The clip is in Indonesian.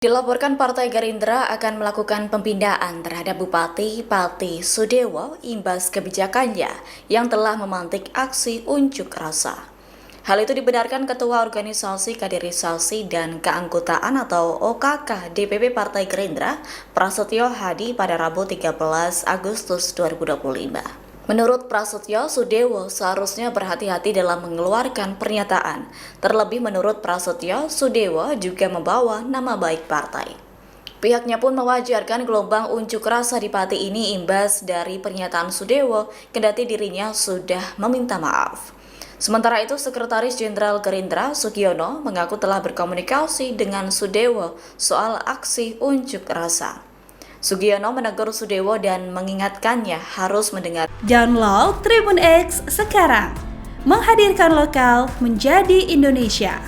Dilaporkan Partai Gerindra akan melakukan pembinaan terhadap Bupati Pati Sudewo imbas kebijakannya yang telah memantik aksi unjuk rasa. Hal itu dibenarkan Ketua Organisasi Kaderisasi dan Keanggotaan atau OKK DPP Partai Gerindra, Prasetyo Hadi pada Rabu 13 Agustus 2025. Menurut Prasetyo, Sudewo seharusnya berhati-hati dalam mengeluarkan pernyataan. Terlebih menurut Prasetyo, Sudewo juga membawa nama baik partai. Pihaknya pun mewajarkan gelombang unjuk rasa di Pati ini imbas dari pernyataan Sudewo, kendati dirinya sudah meminta maaf. Sementara itu, Sekretaris Jenderal Gerindra Sugiono mengaku telah berkomunikasi dengan Sudewo soal aksi unjuk rasa. Sugiono menegur Sudewo dan mengingatkannya harus mendengar. Download Tribun X sekarang, menghadirkan lokal menjadi Indonesia.